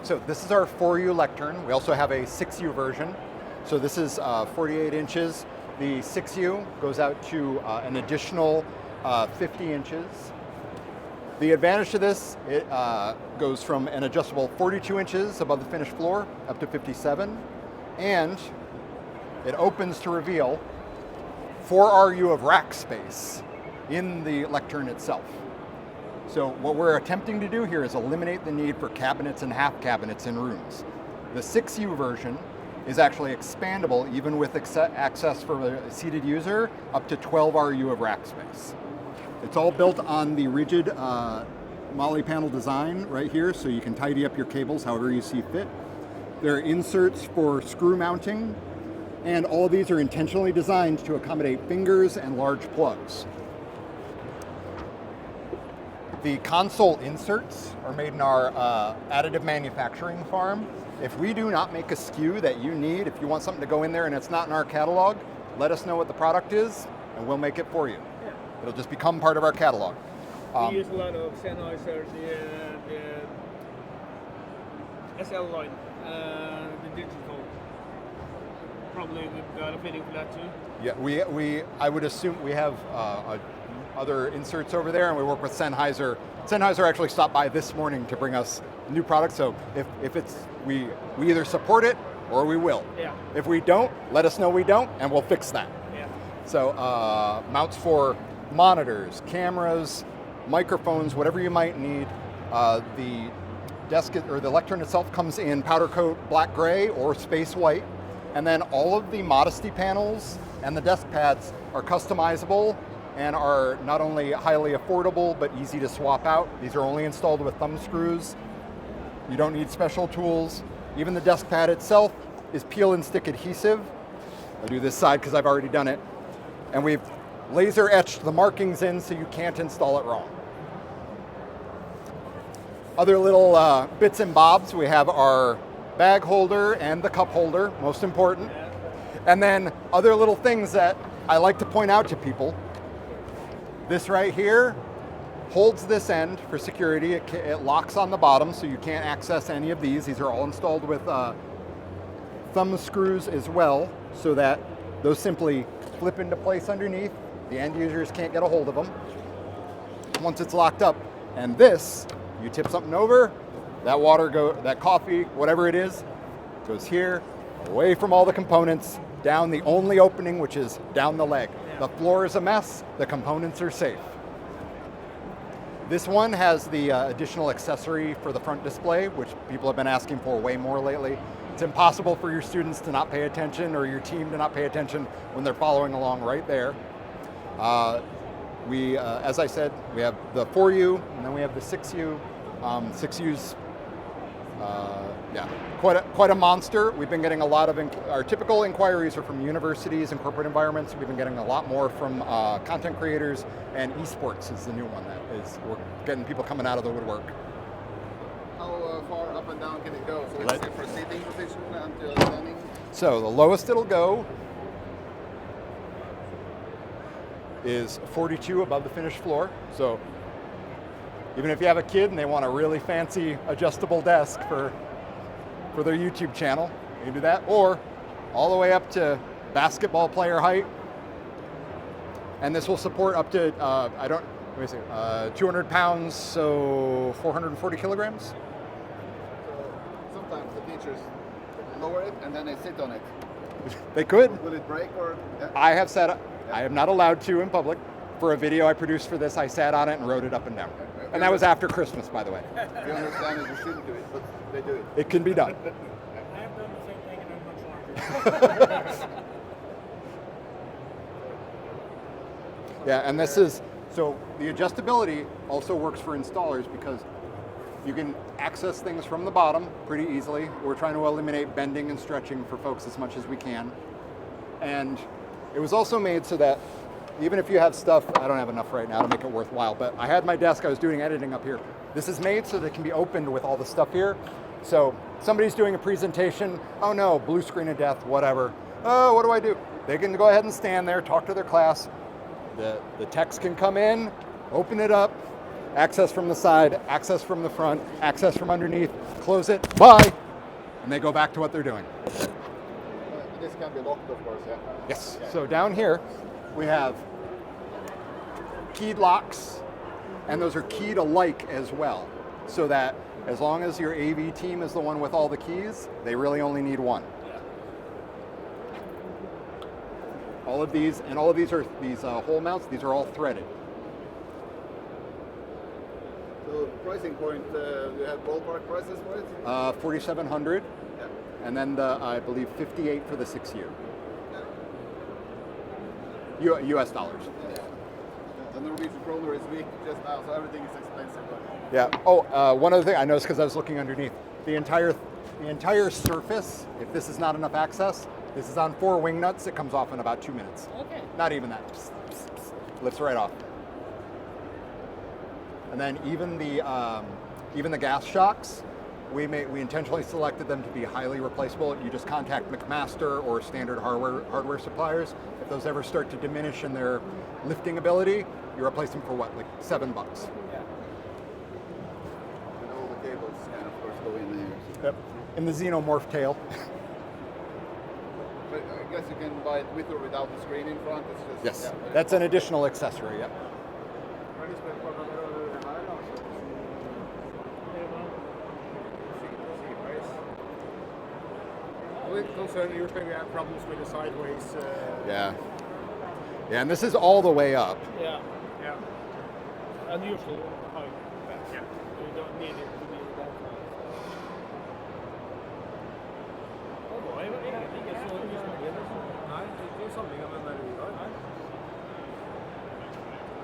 So this is our 4U lectern. We also have a 6U version. So this is 48 inches. The 6U goes out to an additional 50 inches. The advantage to this, it goes from an adjustable 42 inches above the finished floor up to 57, and it opens to reveal 4 RU of rack space in the lectern itself. So what we're attempting to do here is eliminate the need for cabinets and half cabinets in rooms. The 6U version is actually expandable, even with access for a seated user, up to 12 RU of rack space. It's all built on the rigid moly panel design right here, so you can tidy up your cables however you see fit. There are inserts for screw mounting, and all of these are intentionally designed to accommodate fingers and large plugs. The console inserts are made in our additive manufacturing farm. If we do not make a SKU that you need, if you want something to go in there and it's not in our catalog, let us know what the product is and we'll make it for you. Yeah. It'll just become part of our catalog. We use a lot of Sennheiser, the SL line, the digital. Probably got a fitting for that too. Yeah, I would assume we have other inserts over there, and we work with Sennheiser. Sennheiser actually stopped by this morning to bring us new products, so if it's, we either support it or we will. Yeah. If we don't, let us know we don't, and we'll fix that. Yeah. So mounts for monitors, cameras, microphones, whatever you might need. The desk or the lectern itself comes in powder coat black gray or space white, and then all of the modesty panels and the desk pads are customizable and are not only highly affordable, but easy to swap out. These are only installed with thumb screws. You don't need special tools. Even the desk pad itself is peel and stick adhesive. I'll do this side because I've already done it. And we've laser etched the markings in so you can't install it wrong. Other little bits and bobs, we have our bag holder and the cup holder, most important. And then other little things that I like to point out to people. This right here holds this end for security. It locks on the bottom so you can't access any of these. These are all installed with thumb screws as well, so that those simply flip into place underneath. The end users can't get a hold of them once it's locked up. And this, you tip something over, that water that coffee, whatever it is, goes here, away from all the components, down the only opening, which is down the leg. The floor is a mess, the components are safe. This one has the additional accessory for the front display, which people have been asking for way more lately. It's impossible for your students to not pay attention or your team to not pay attention when they're following along right there. As I said, we have the 4U and then we have the 6U. 6U's quite a monster. We've been getting a lot of, our typical inquiries are from universities and corporate environments. We've been getting a lot more from content creators, and esports is the new one that is, we're getting people coming out of the woodwork. How far up and down can it go? So it's for seating position until standing? So the lowest it'll go is 42 above the finished floor. So even if you have a kid and they want a really fancy adjustable desk for their YouTube channel, you can do that, or all the way up to basketball player height. And this will support up to, 200 pounds, so 440 kilograms. So sometimes the teachers lower it and then they sit on it. They could. Will it break or? Yeah. I have sat, I am not allowed to in public. For a video I produced for this, I sat on it and rode it up and down. And that was after Christmas, by the way. We understand that you shouldn't do it, but they do it. It can be done. I have done the same thing and I'm much larger. Yeah, and this is, so the adjustability also works for installers because you can access things from the bottom pretty easily. We're trying to eliminate bending and stretching for folks as much as we can. And it was also made so that even if you have stuff, I don't have enough right now to make it worthwhile, but I had my desk, I was doing editing up here. This is made so that it can be opened with all the stuff here. So somebody's doing a presentation, oh no, blue screen of death, whatever. Oh, what do I do? They can go ahead and stand there, talk to their class. The techs can come in, open it up, access from the side, access from the front, access from underneath, close it, bye, and they go back to what they're doing. This can be locked, of course, yeah. Yes. So down here, we have keyed locks, and those are keyed alike as well, so that as long as your AV team is the one with all the keys, they really only need one. All of these, and all of these are these hole mounts, these are all threaded. So pricing point, you have ballpark prices for it? 4,700, Yeah. and then I believe 58 for the 6U. US dollars. The Norwegian kroner is weak just now, so everything is expensive. Yeah. Oh, one other thing I noticed because I was looking underneath. The entire surface, if this is not enough access, this is on 4 wing nuts. It comes off in about 2 minutes. Okay. Not even that. Psst, psst, psst. Lifts right off. And then even the gas shocks, we intentionally selected them to be highly replaceable. You just contact McMaster or standard hardware suppliers. If those ever start to diminish in their lifting ability, you replace them for what, like $7. Yeah. And all the cables can, of course, go in there. Yep. In the xenomorph tail. But I guess you can buy it with or without the screen in front. It's just, Yes, yeah, that's an additional accessory. Yep. Concern usually we have problems with the sideways. Yeah. Yeah, and this is all the way up. Yeah. Yeah. Unusual high. Yeah. You don't need it to be that high. Oh boy, jag vet inte. Nej, det är samlingar med när du gör.